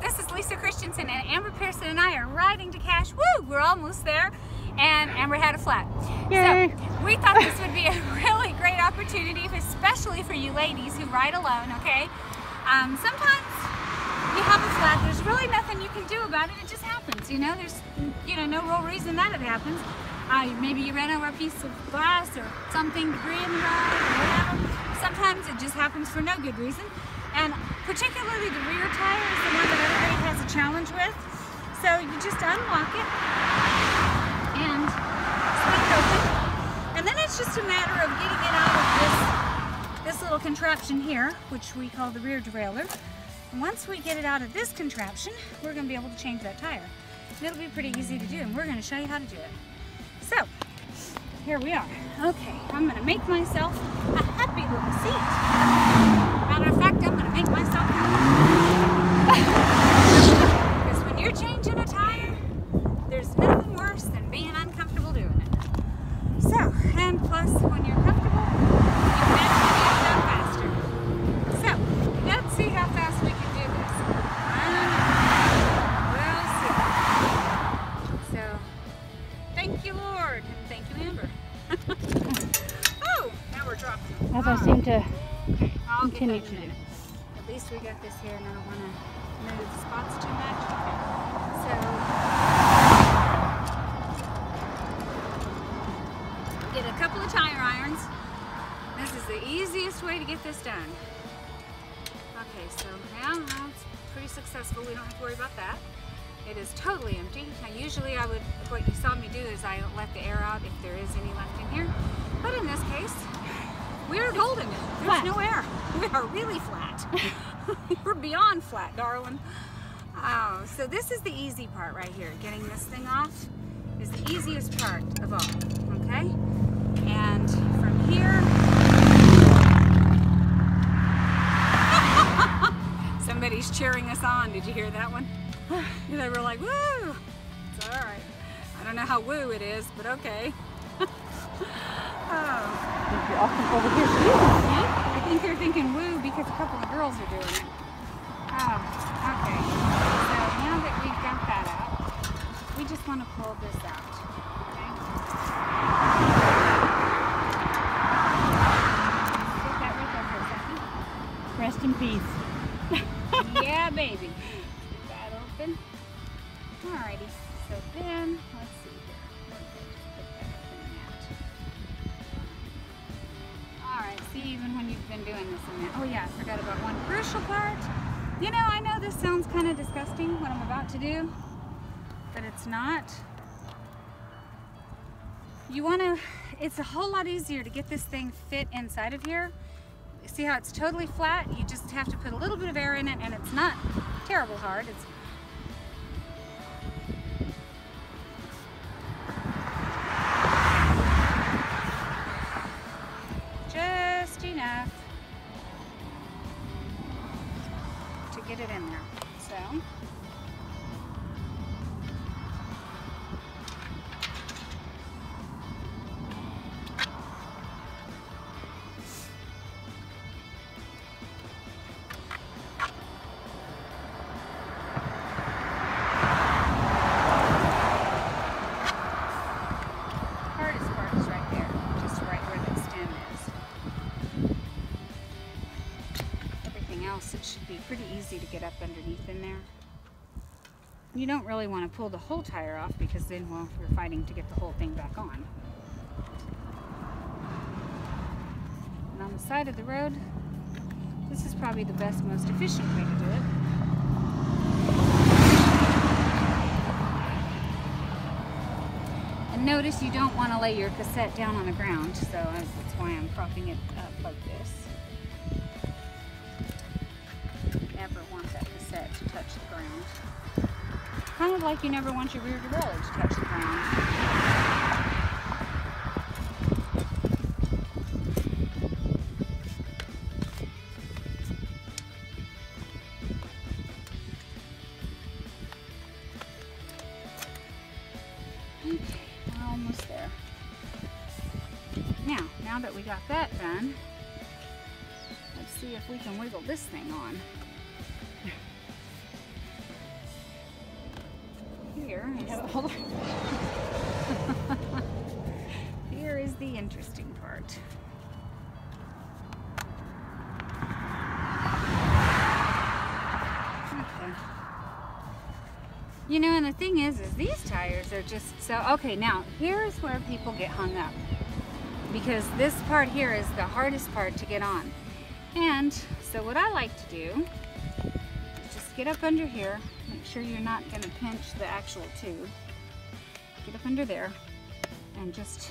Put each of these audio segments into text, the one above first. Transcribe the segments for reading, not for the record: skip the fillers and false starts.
This is Lisa Christiansen, and Ambre Pierson and I are riding to Cache. Woo! We're almost there, and Ambre had a flat. Yay. So we thought this would be a really great opportunity, especially for you ladies who ride alone, okay? Sometimes you have a flat, there's really nothing you can do about it, it just happens, you know? There's, no real reason that it happens. Maybe you ran over a piece of glass or something, debris in the ride or whatever. Sometimes it just happens for no good reason. And particularly the rear tire is the one that everybody has a challenge with. So you just unlock it and swing it open. And then it's just a matter of getting it out of this little contraption here, which we call the rear derailleur. And once we get it out of this contraption, we're going to be able to change that tire. And it'll be pretty easy to do, and we're going to show you how to do it. So, here we are. Okay, I'm going to make myself a happy little seat. Matter of fact, I'm going to make myself because when you're changing a tire, there's nothing worse than being uncomfortable doing it. So, and plus, when you're comfortable, you naturally get it done faster. So, let's see how fast we can do this. We'll see. So, thank you, Lord, and thank you, Ambre. Oh, now we're dropping. As I seem to I'll continue get to that in a do. minute. At least we got this here, and I don't want to move the spots too much. So, get a couple of tire irons. This is the easiest way to get this done. Okay, so now it's pretty successful. We don't have to worry about that. It is totally empty. Now, usually what you saw me do is I let the air out if there is any left in here. But in this case, we're golden. There's no air. We are really flat. We're beyond flat, darling. Oh, so this is the easy part right here. Getting this thing off is the easiest part of all, okay? And from here, somebody's cheering us on. Did you hear that one? They were like, woo! It's all right. I don't know how woo it is, but okay. Oh. You're often over here too. I think they're thinking woo because a couple of girls are doing it. Oh, okay. So now that we've got that out, we just want to pull this out. Okay? Put that right there for a second. Rest in peace. Yeah, baby. Get that open. Alrighty. So then, let's see here. Alright, see, even when you've been doing this a minute. Oh yeah, I forgot about one crucial part. I know this sounds kind of disgusting, what I'm about to do, but it's not. It's a whole lot easier to get this thing fit inside of here. See how it's totally flat? You just have to put a little bit of air in it, and it's not terrible hard. It's just enough to get it in there. So, hardest part is right there, just right where that stem is. Everything else, it should be pretty easy to get up underneath in there. You don't really want to pull the whole tire off because then, well, we're fighting to get the whole thing back on. And on the side of the road, this is probably the best, most efficient way to do it. And notice you don't want to lay your cassette down on the ground, so that's why I'm propping it up like this. Never want that cassette to touch the ground. Kind of like you never want your rear derailleur to touch the ground. Okay, we're almost there. Now that we got that done, let's see if we can wiggle this thing on. here is, Hold on. here is the interesting part. Okay. You know, and the thing is these tires are just so, okay, now here's where people get hung up, because this part here is the hardest part to get on. And so what I like to do is just get up under here, make sure you're not going to pinch the actual tube. Get up under there and just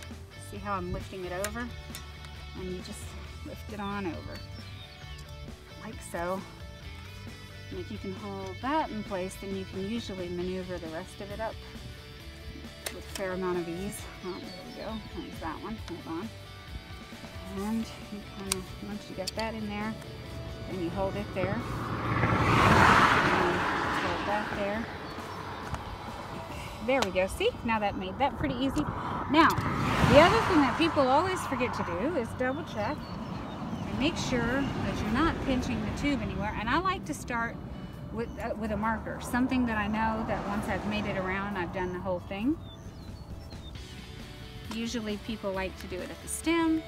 see how I'm lifting it over, and you just lift it on over like so. And if you can hold that in place, then you can usually maneuver the rest of it up with a fair amount of ease. Oh, there we go. There's that one. Hold on. And you kind of, once you get that in there, then you hold it there. And hold that there. There we go. See? Now that made that pretty easy. Now, the other thing that people always forget to do is double check and make sure that you're not pinching the tube anywhere. And I like to start with a marker, something that I know that once I've made it around, I've done the whole thing. Usually people like to do it at the stem.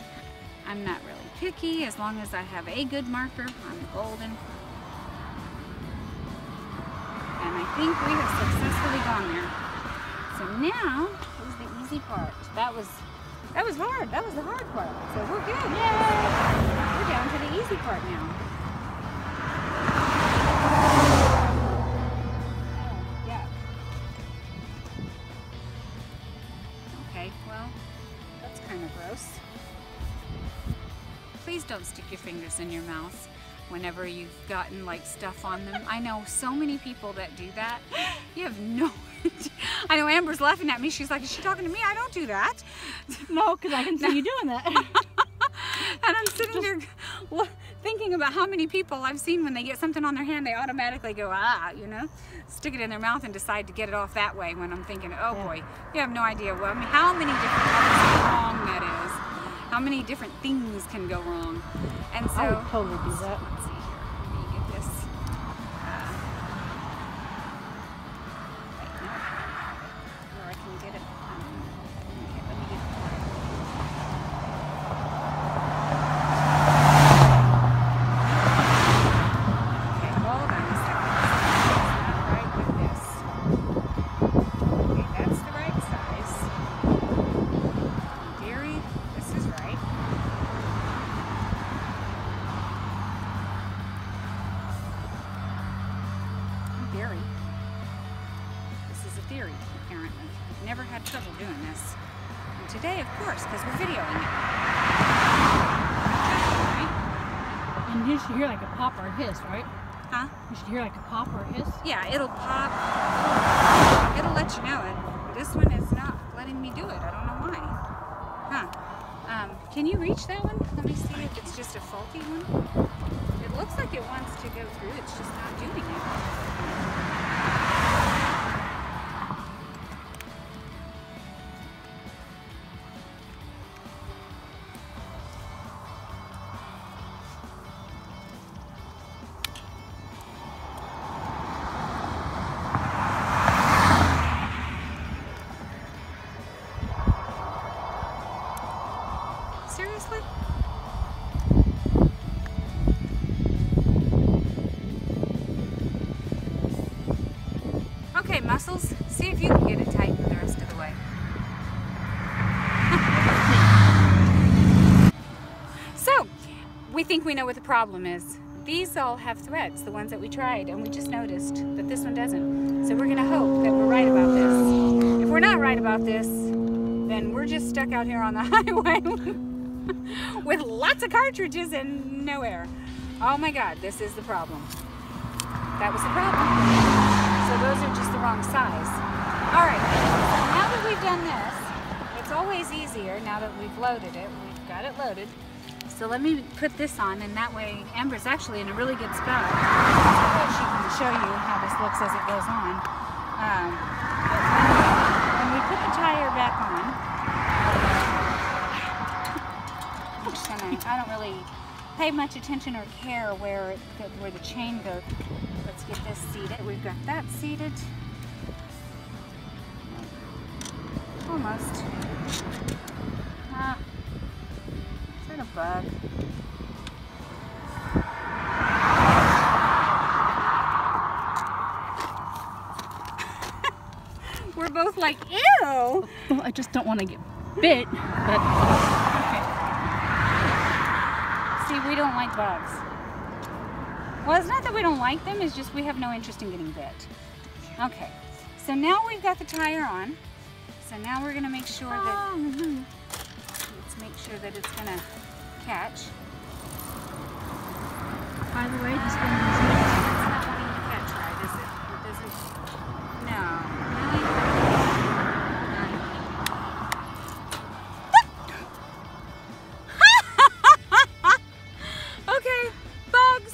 I'm not really picky. As long as I have a good marker, I'm golden. And I think we have successfully gone there. So now is the easy part. That was hard. That was the hard part. So we're good. Yay! We're down to the easy part now. Yeah. Okay, well, that's kind of gross. Please don't stick your fingers in your mouth whenever you've gotten like stuff on them. I know so many people that do that. You have no idea. I know Ambre's laughing at me. She's like, is she talking to me? I don't do that. No, because I can see you doing that. And I'm sitting there thinking about how many people I've seen when they get something on their hand, they automatically go, you know, stick it in their mouth and decide to get it off that way, when I'm thinking, oh boy, you have no idea how many different ways wrong that is. How many different things can go wrong. And so, I would totally do that. Let's see here. Let me get this. Wait, no. Where I can get it. Okay, let me get it. Okay, hold on a second. That's not right with this. Okay, that's the right size. Dearie, this is right. Theory. This is a theory, apparently. I've never had trouble doing this. And today, of course, because we're videoing it. Right? And you should hear like a pop or a hiss, right? Huh? You should hear like a pop or a hiss. Yeah, it'll pop. It'll let you know it. This one is not letting me do it. I don't know why. Huh. Can you reach that one? Let me see if it's just a faulty one. It looks like it wants to go through. It's just not doing it. Seriously? Okay, muscles, see if you can get it tightened the rest of the way. So, we think we know what the problem is. These all have threads, the ones that we tried, and we just noticed that this one doesn't. So we're gonna hope that we're right about this. If we're not right about this, then we're just stuck out here on the highway with lots of cartridges and no air. Oh my God, this is the problem. That was the problem. So those are just the wrong size. All right, so now that we've done this, it's always easier now that we've loaded it. We've got it loaded. So let me put this on, and that way Ambre's actually in a really good spot so that she can show you how this looks as it goes on. But when we put the tire back on, I don't really pay much attention or care where the chain goes. Let's get this seated. We've got that seated. Almost. Ah, is that a bug? We're both like, ew! Well, I just don't want to get bit, but okay. See, we don't like bugs. Well, it's not that we don't like them, it's just we have no interest in getting bit. Okay, so now we've got the tire on. So now we're gonna make sure that, let's make sure that it's gonna catch. By the way, this one is It's not wanting to catch right, is it? It doesn't, no, really? Okay, bugs.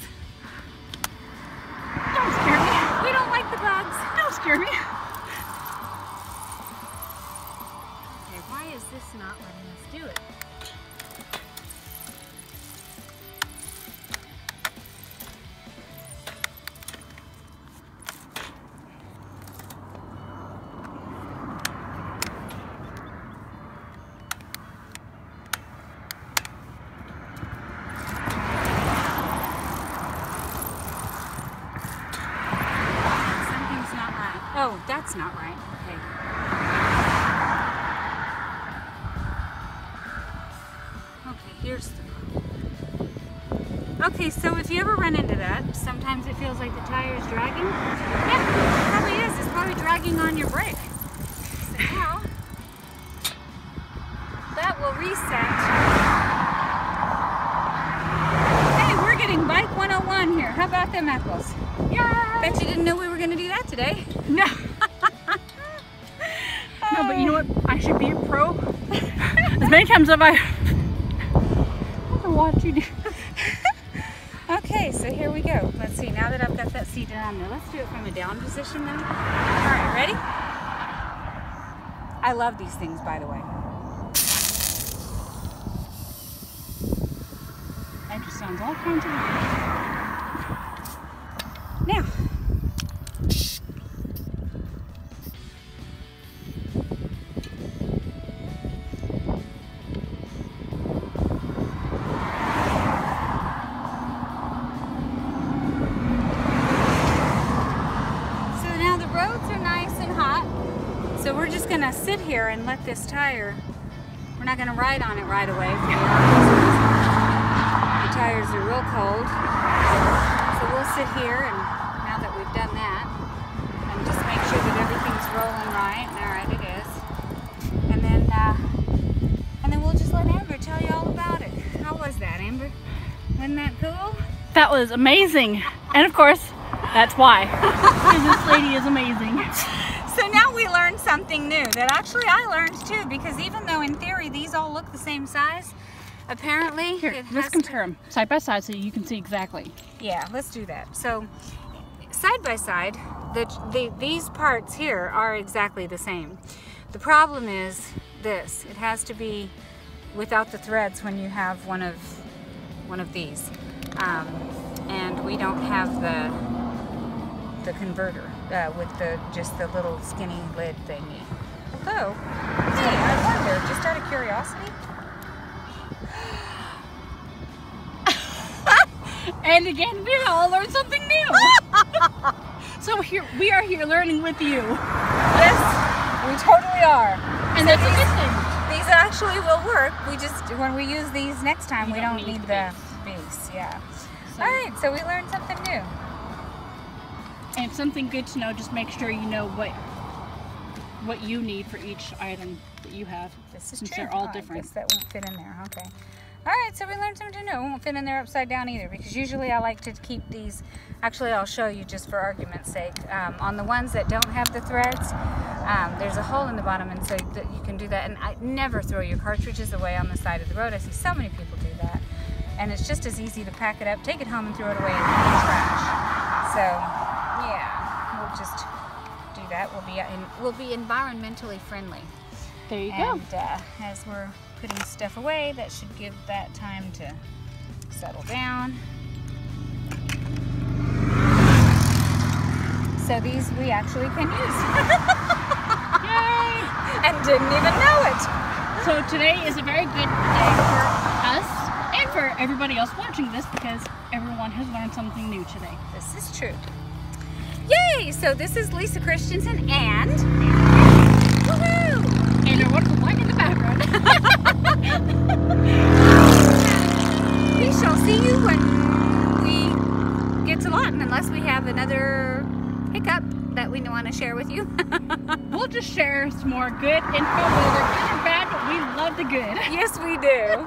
Don't scare me. We don't like the bugs. Don't scare me. Okay, why is this not letting us do it? Something's not right. Oh, that's not right. Okay. Okay, here's the... Okay, so if you ever run into that, sometimes it feels like the tire is dragging. Yeah, it probably is. It's probably dragging on your brake. So now, that will reset. Hey, we're getting Bike 101 here. How about them apples? Yeah. Bet you didn't know we were going to do that today. No. No, but you know what? I should be a pro. As many times have I ever watched you do. Okay, so here we go. Let's see, now that I've got that seat down there, let's do it from a down position now. All right, ready? I love these things, by the way. That just sounds all kinds of weird. Now. So we're just gonna sit here and let this tire, we're not gonna ride on it right away. The tires are real cold. So we'll sit here and now that we've done that, and just make sure that everything's rolling right. All right, it is. And then we'll just let Amber tell you all about it. How was that, Amber? Wasn't that cool? That was amazing. And of course, that's why. Because this lady is amazing. So now we learned something new that actually I learned too, because even though in theory these all look the same size, apparently Here, let's compare them side by side so you can see exactly. Yeah, let's do that. So side by side, these parts here are exactly the same. The problem is this: it has to be without the threads when you have one of these, and we don't have the converter with just the little skinny lid thingy. Although, hey, I wonder, just out of curiosity. And again, we all learned something new. So here we are here learning with you. Yes, we totally are. And that's a good thing. These actually will work. We just, when we use these next time, we don't need the base. base. Yeah. So, All right, so we learned something new. and something good to know, just make sure you know what you need for each item that you have. This is since true. they're all I different. guess that won't fit in there. Okay. All right, so we learned something new. It won't fit in there upside down either, because usually I like to keep these. Actually, I'll show you just for argument's sake. On the ones that don't have the threads, there's a hole in the bottom, and so that you can do that. And I never throw your cartridges away on the side of the road. I see so many people do that, and it's just as easy to pack it up, take it home, and throw it away in the trash. So, yeah, we'll just do that. We'll be environmentally friendly. There you And go. as we're putting stuff away, that should give that time to settle down. So these we actually can use. Yay! And Didn't even know it. So today is a very good day for us and for everybody else watching this because everyone has learned something new today. This is true. Yay! So this is Lisa Christiansen and woohoo! And our wonderful mic in the background. We shall see you when we get to Lawton, unless we have another hiccup that we want to share with you. We'll just share some more good info, whether good or bad, but we love the good. Yes, we do.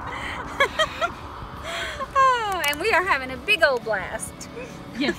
Oh, and we are having a big old blast. Yes.